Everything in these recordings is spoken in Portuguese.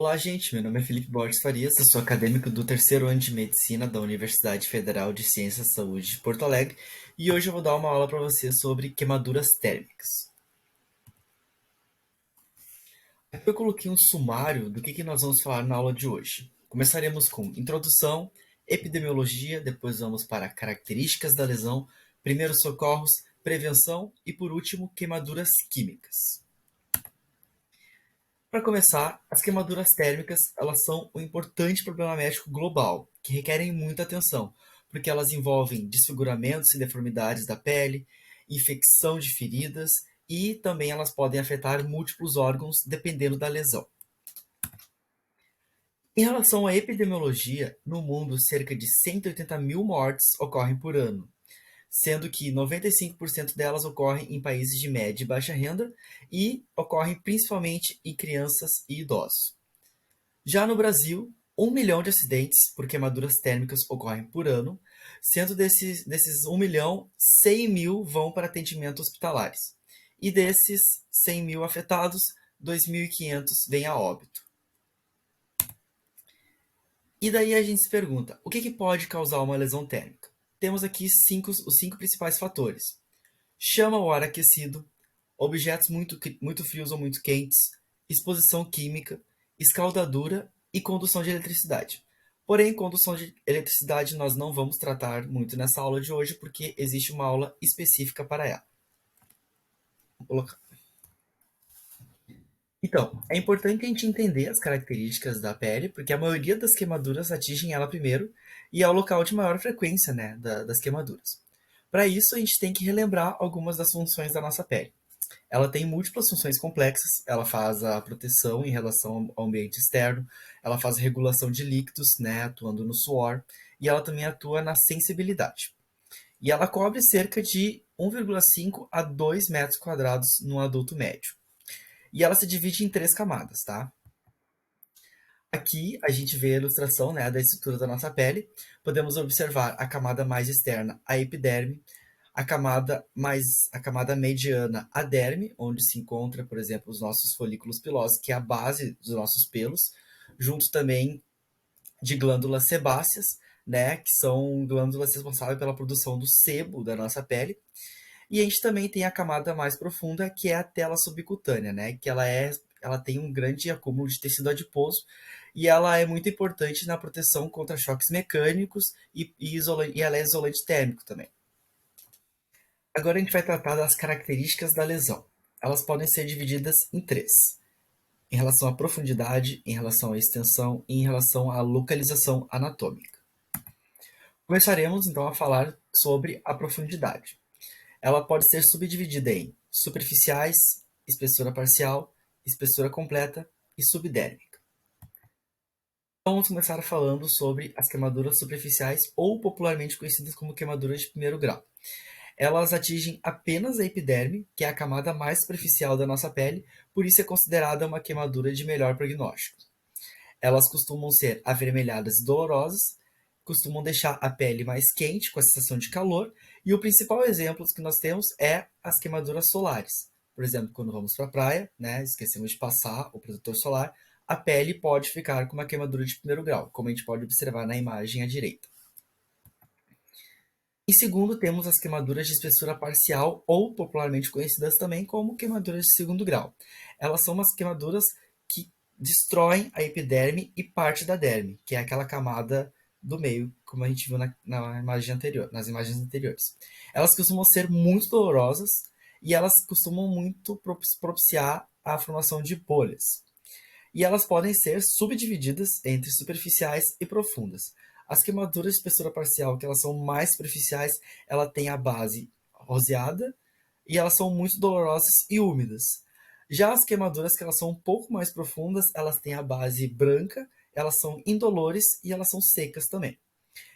Olá, gente. Meu nome é Felipe Borges Farias, eu sou acadêmico do terceiro ano de Medicina da Universidade Federal de Ciências e Saúde de Porto Alegre e hoje eu vou dar uma aula para vocês sobre queimaduras térmicas. Aqui eu coloquei um sumário do que nós vamos falar na aula de hoje. Começaremos com introdução, epidemiologia, depois vamos para características da lesão, primeiros socorros, prevenção e, por último, queimaduras químicas. Para começar, as queimaduras térmicas, elas são um importante problema médico global, que requerem muita atenção, porque elas envolvem desfiguramentos e deformidades da pele, infecção de feridas e também elas podem afetar múltiplos órgãos dependendo da lesão. Em relação à epidemiologia, no mundo cerca de 180 mil mortes ocorrem por ano, sendo que 95% delas ocorrem em países de média e baixa renda e ocorrem principalmente em crianças e idosos. Já no Brasil, 1 milhão de acidentes por queimaduras térmicas ocorrem por ano, sendo desses 1 milhão, 100 mil vão para atendimento hospitalares. E desses 100 mil afetados, 2.500 vêm a óbito. E daí a gente se pergunta, o que pode causar uma lesão térmica? Temos aqui os cinco principais fatores. Chama ao ar aquecido, objetos muito frios ou muito quentes, exposição química, escaldadura e condução de eletricidade. Porém, condução de eletricidade nós não vamos tratar muito nessa aula de hoje, porque existe uma aula específica para ela. Vou colocar. Então, é importante a gente entender as características da pele, porque a maioria das queimaduras atingem ela primeiro e é o local de maior frequência, né, das queimaduras. Para isso, a gente tem que relembrar algumas das funções da nossa pele. Ela tem múltiplas funções complexas, ela faz a proteção em relação ao ambiente externo, ela faz a regulação de líquidos, né, atuando no suor, e ela também atua na sensibilidade. E ela cobre cerca de 1,5 a 2 metros quadrados no adulto médio. E ela se divide em três camadas, tá? Aqui a gente vê a ilustração, né, da estrutura da nossa pele. Podemos observar a camada mais externa, a epiderme, a camada mediana, a derme, onde se encontra, por exemplo, os nossos folículos pilosos, que é a base dos nossos pelos, junto também de glândulas sebáceas, né, que são glândulas responsáveis pela produção do sebo da nossa pele. E a gente também tem a camada mais profunda, que é a tela subcutânea, né, que ela tem um grande acúmulo de tecido adiposo e ela é muito importante na proteção contra choques mecânicos e ela é isolante térmico também. Agora a gente vai tratar das características da lesão. Elas podem ser divididas em três: em relação à profundidade, em relação à extensão e em relação à localização anatômica. Começaremos então a falar sobre a profundidade. Ela pode ser subdividida em superficiais, espessura parcial, espessura completa e subdérmica. Então vamos começar falando sobre as queimaduras superficiais ou popularmente conhecidas como queimaduras de primeiro grau. Elas atingem apenas a epiderme, que é a camada mais superficial da nossa pele, por isso é considerada uma queimadura de melhor prognóstico. Elas costumam ser avermelhadas e dolorosas, costumam deixar a pele mais quente, com a sensação de calor, e o principal exemplo que nós temos é as queimaduras solares. Por exemplo, quando vamos para a praia, né, esquecemos de passar o protetor solar, a pele pode ficar com uma queimadura de primeiro grau, como a gente pode observar na imagem à direita. Em segundo, temos as queimaduras de espessura parcial, ou popularmente conhecidas também como queimaduras de segundo grau. Elas são umas queimaduras que destroem a epiderme e parte da derme, que é aquela camada do meio, como a gente viu na imagem anterior, nas imagens anteriores. Elas costumam ser muito dolorosas e elas costumam muito propiciar a formação de bolhas. E elas podem ser subdivididas entre superficiais e profundas. As queimaduras de espessura parcial, que elas são mais superficiais, ela tem a base roseada e elas são muito dolorosas e úmidas. Já as queimaduras que elas são um pouco mais profundas, elas têm a base branca, elas são indolores e elas são secas também.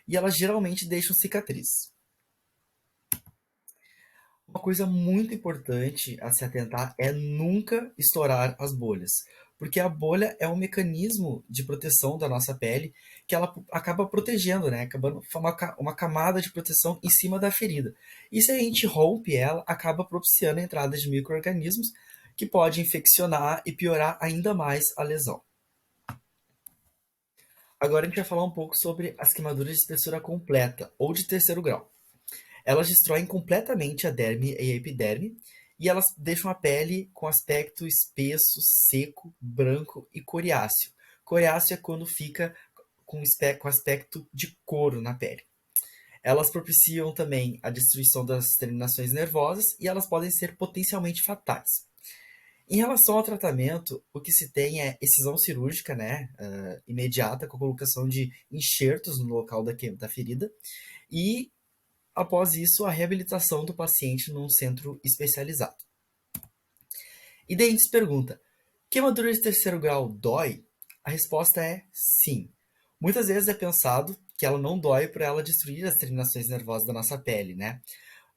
E elas geralmente deixam cicatriz. Uma coisa muito importante a se atentar é nunca estourar as bolhas, porque a bolha é um mecanismo de proteção da nossa pele que ela acaba protegendo, né? Acabando uma camada de proteção em cima da ferida. E se a gente rompe ela, acaba propiciando a entrada de micro-organismos que pode infeccionar e piorar ainda mais a lesão. Agora a gente vai falar um pouco sobre as queimaduras de espessura completa ou de terceiro grau. Elas destroem completamente a derme e a epiderme e elas deixam a pele com aspecto espesso, seco, branco e coriáceo. Coriáceo é quando fica com aspecto de couro na pele. Elas propiciam também a destruição das terminações nervosas e elas podem ser potencialmente fatais. Em relação ao tratamento, o que se tem é excisão cirúrgica, né, imediata, com a colocação de enxertos no local da ferida, e após isso, a reabilitação do paciente num centro especializado. E daí a gente se pergunta: queimadura de terceiro grau dói? A resposta é sim. Muitas vezes é pensado que ela não dói por ela destruir as terminações nervosas da nossa pele, né?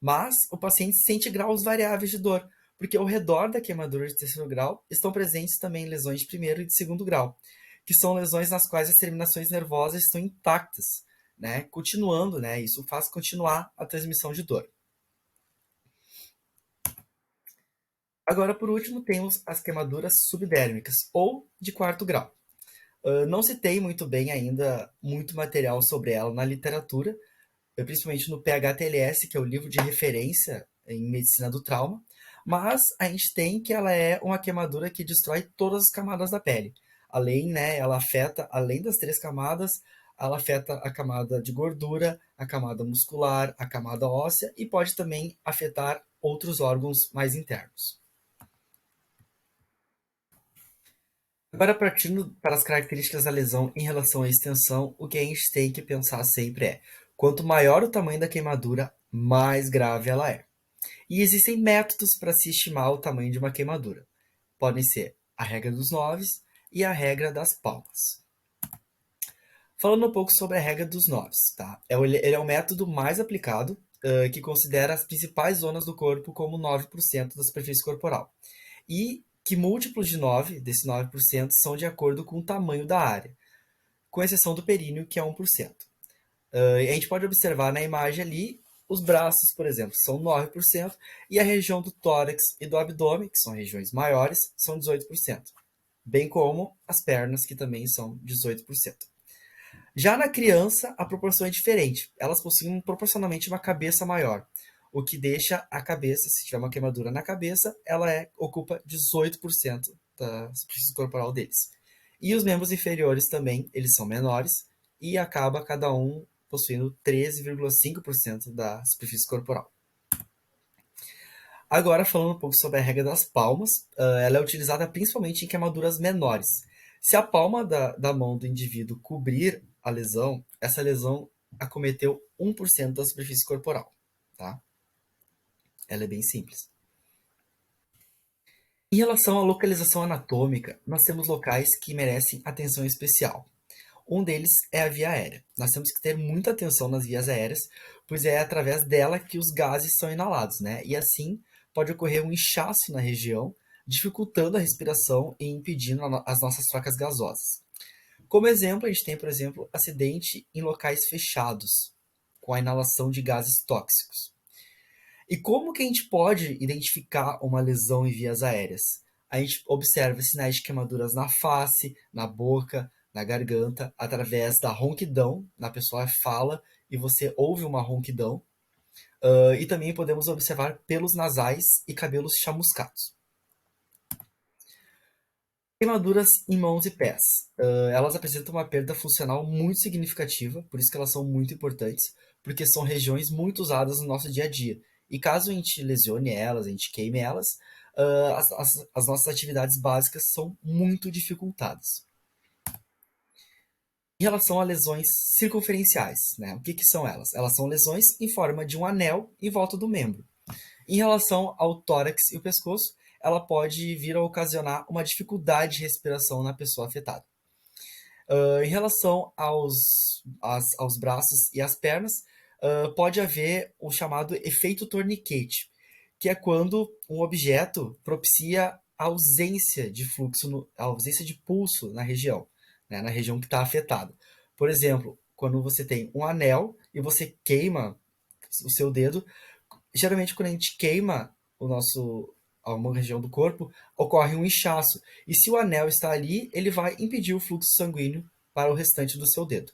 Mas o paciente sente graus variáveis de dor, porque ao redor da queimadura de terceiro grau estão presentes também lesões de primeiro e de segundo grau, que são lesões nas quais as terminações nervosas estão intactas, né? Continuando, né? Isso faz continuar a transmissão de dor. Agora, por último, temos as queimaduras subdérmicas ou de quarto grau. Não se tem muito bem ainda muito material sobre ela na literatura, principalmente no PHTLS, que é o livro de referência em medicina do trauma, mas a gente tem que ela é uma queimadura que destrói todas as camadas da pele. Além, né, ela afeta, além das três camadas, ela afeta a camada de gordura, a camada muscular, a camada óssea e pode também afetar outros órgãos mais internos. Agora, partindo para as características da lesão em relação à extensão, o que a gente tem que pensar sempre é: quanto maior o tamanho da queimadura, mais grave ela é. E existem métodos para se estimar o tamanho de uma queimadura. Podem ser a regra dos noves e a regra das palmas. Falando um pouco sobre a regra dos noves, tá? Ele é o método mais aplicado, que considera as principais zonas do corpo como 9% da superfície corporal. E que múltiplos de 9 desse 9% são de acordo com o tamanho da área, com exceção do períneo, que é 1%. A gente pode observar na imagem ali, os braços, por exemplo, são 9%, e a região do tórax e do abdômen, que são regiões maiores, são 18%, bem como as pernas, que também são 18%. Já na criança, a proporção é diferente. Elas possuem proporcionalmente uma cabeça maior, o que deixa a cabeça, se tiver uma queimadura na cabeça, ocupa 18% da superfície corporal deles. E os membros inferiores também, eles são menores e acaba cada um possuindo 13,5% da superfície corporal. Agora, falando um pouco sobre a regra das palmas, ela é utilizada principalmente em queimaduras menores. Se a palma da mão do indivíduo cobrir a lesão, essa lesão acometeu 1% da superfície corporal. Tá? Ela é bem simples. Em relação à localização anatômica, nós temos locais que merecem atenção especial. Um deles é a via aérea. Nós temos que ter muita atenção nas vias aéreas, pois é através dela que os gases são inalados, né? E assim pode ocorrer um inchaço na região, dificultando a respiração e impedindo as nossas trocas gasosas. Como exemplo, a gente tem, por exemplo, acidente em locais fechados, com a inalação de gases tóxicos. E como que a gente pode identificar uma lesão em vias aéreas? A gente observa sinais de queimaduras na face, na boca, na garganta, através da ronquidão, na pessoa fala e você ouve uma ronquidão. E também podemos observar pelos nasais e cabelos chamuscados. Queimaduras em mãos e pés. Elas apresentam uma perda funcional muito significativa, por isso que elas são muito importantes, porque são regiões muito usadas no nosso dia a dia. E caso a gente lesione elas, a gente queime elas, as nossas atividades básicas são muito dificultadas. Em relação a lesões circunferenciais, né? O que, que são elas? Elas são lesões em forma de um anel em volta do membro. Em relação ao tórax e o pescoço, ela pode vir a ocasionar uma dificuldade de respiração na pessoa afetada. Em relação aos braços e às pernas, pode haver o chamado efeito torniquete, que é quando um objeto propicia a ausência de fluxo, a ausência de pulso na região, né, na região que está afetada. Por exemplo, quando você tem um anel e você queima o seu dedo, geralmente quando a gente queima uma região do corpo, ocorre um inchaço. E se o anel está ali, ele vai impedir o fluxo sanguíneo para o restante do seu dedo.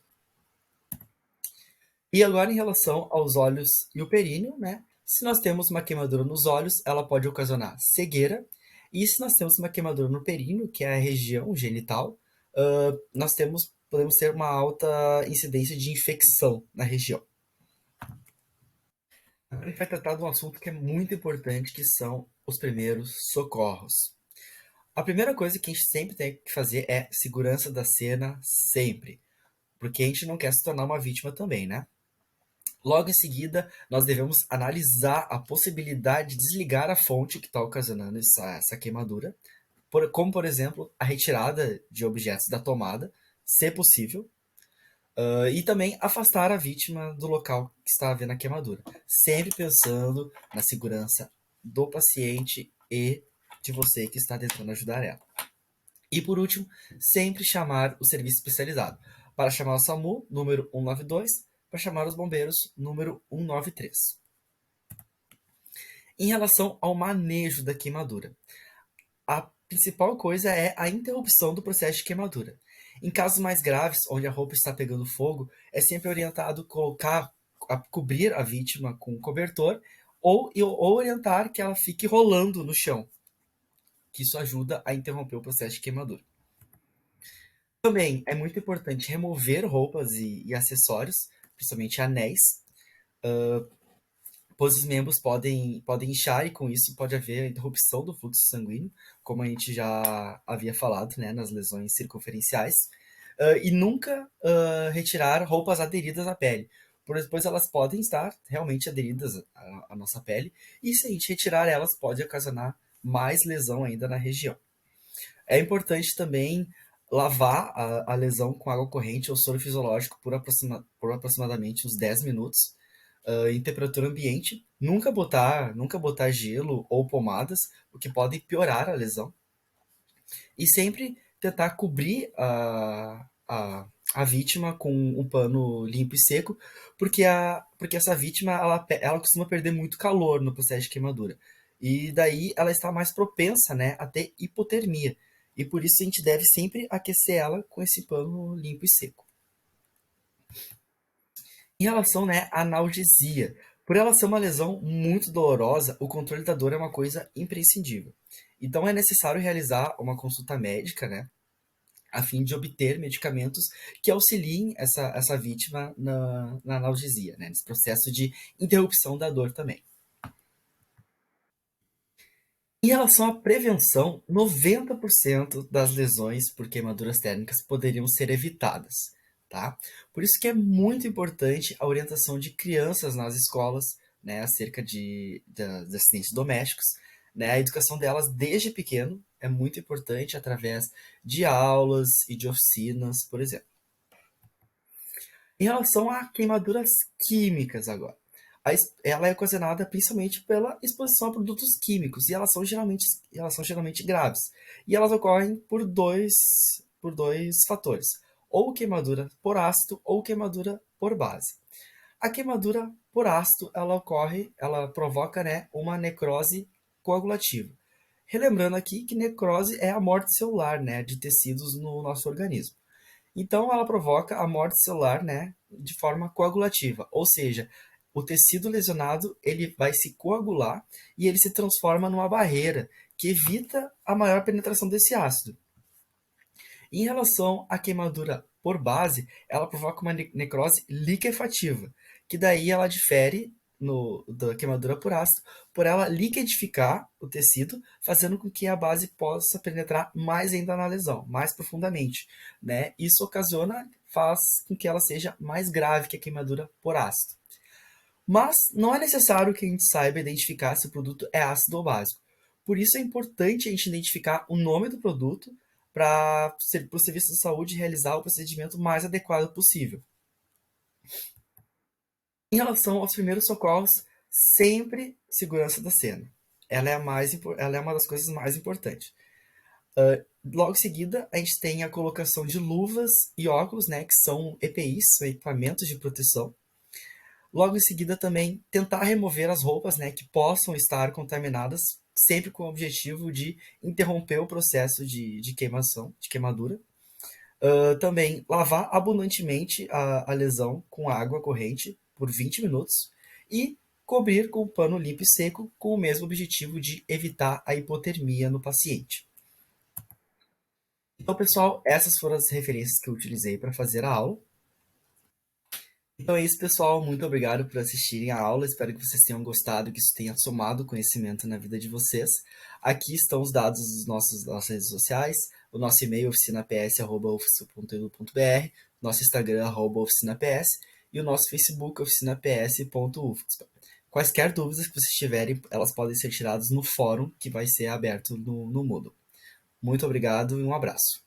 E agora, em relação aos olhos e o períneo, né? Se nós temos uma queimadura nos olhos, ela pode ocasionar cegueira. E se nós temos uma queimadura no períneo, que é a região genital, podemos ter uma alta incidência de infecção na região. Agora a gente vai tratar de um assunto que é muito importante, que são os primeiros socorros. A primeira coisa que a gente sempre tem que fazer é segurança da cena, sempre. Porque a gente não quer se tornar uma vítima também, né? Logo em seguida, nós devemos analisar a possibilidade de desligar a fonte que está ocasionando essa queimadura, como, por exemplo, a retirada de objetos da tomada, se possível, e também afastar a vítima do local que está havendo a queimadura, sempre pensando na segurança do paciente e de você que está tentando ajudar ela. E por último, sempre chamar o serviço especializado. Para chamar o SAMU, número 192, para chamar os bombeiros, número 193. Em relação ao manejo da queimadura, a principal coisa é a interrupção do processo de queimadura. Em casos mais graves, onde a roupa está pegando fogo, é sempre orientado cobrir a vítima com um cobertor ou orientar que ela fique rolando no chão, que isso ajuda a interromper o processo de queimadura. Também é muito importante remover roupas e acessórios, principalmente anéis, pois os membros podem inchar e com isso pode haver a interrupção do fluxo sanguíneo, como a gente já havia falado, né, nas lesões circunferenciais. E nunca retirar roupas aderidas à pele, pois elas podem estar realmente aderidas à nossa pele, e se a gente retirar elas, pode ocasionar mais lesão ainda na região. É importante também lavar a lesão com água corrente ou soro fisiológico por aproximadamente uns 10 minutos, em temperatura ambiente. Nunca botar gelo ou pomadas, o que pode piorar a lesão. E sempre tentar cobrir a vítima com um pano limpo e seco, porque essa vítima ela costuma perder muito calor no processo de queimadura. E daí ela está mais propensa, né, a ter hipotermia. E por isso a gente deve sempre aquecer ela com esse pano limpo e seco. Em relação, né, à analgesia, por ela ser uma lesão muito dolorosa, o controle da dor é uma coisa imprescindível. Então é necessário realizar uma consulta médica, né, a fim de obter medicamentos que auxiliem essa vítima na analgesia, né, nesse processo de interrupção da dor também. Em relação à prevenção, 90% das lesões por queimaduras térmicas poderiam ser evitadas, tá? Por isso que é muito importante a orientação de crianças nas escolas, né, acerca de acidentes domésticos, né? A educação delas desde pequeno é muito importante através de aulas e de oficinas, por exemplo. Em relação a queimaduras químicas agora, ela é ocasionada principalmente pela exposição a produtos químicos e elas são geralmente graves. E elas ocorrem por dois fatores, ou queimadura por ácido ou queimadura por base. A queimadura por ácido, ela provoca, né, uma necrose coagulativa. Relembrando aqui que necrose é a morte celular, né, de tecidos no nosso organismo. Então, ela provoca a morte celular, né, de forma coagulativa, ou seja, o tecido lesionado ele vai se coagular e ele se transforma numa barreira que evita a maior penetração desse ácido. Em relação à queimadura por base, ela provoca uma necrose liquefativa, que daí ela difere da queimadura por ácido, por ela liquidificar o tecido, fazendo com que a base possa penetrar mais ainda na lesão, mais profundamente, né? Isso faz com que ela seja mais grave que a queimadura por ácido. Mas não é necessário que a gente saiba identificar se o produto é ácido ou básico. Por isso é importante a gente identificar o nome do produto para o serviço de saúde realizar o procedimento mais adequado possível. Em relação aos primeiros socorros, sempre segurança da cena. Ela é uma das coisas mais importantes. Logo em seguida, a gente tem a colocação de luvas e óculos, né, que são EPIs, são equipamentos de proteção. Logo em seguida, também tentar remover as roupas, né, que possam estar contaminadas, sempre com o objetivo de interromper o processo de queimadura. Também lavar abundantemente a lesão com água corrente por 20 minutos e cobrir com pano limpo e seco com o mesmo objetivo de evitar a hipotermia no paciente. Então, pessoal, essas foram as referências que eu utilizei para fazer a aula. Então é isso, pessoal. Muito obrigado por assistirem a aula. Espero que vocês tenham gostado, que isso tenha somado conhecimento na vida de vocês. Aqui estão os dados das nossas redes sociais, o nosso e-mail oficinaps@ufsc.edu.br, nosso Instagram @oficinaps e o nosso Facebook oficinaps.ufsc. Quaisquer dúvidas que vocês tiverem, elas podem ser tiradas no fórum que vai ser aberto no Moodle. Muito obrigado e um abraço.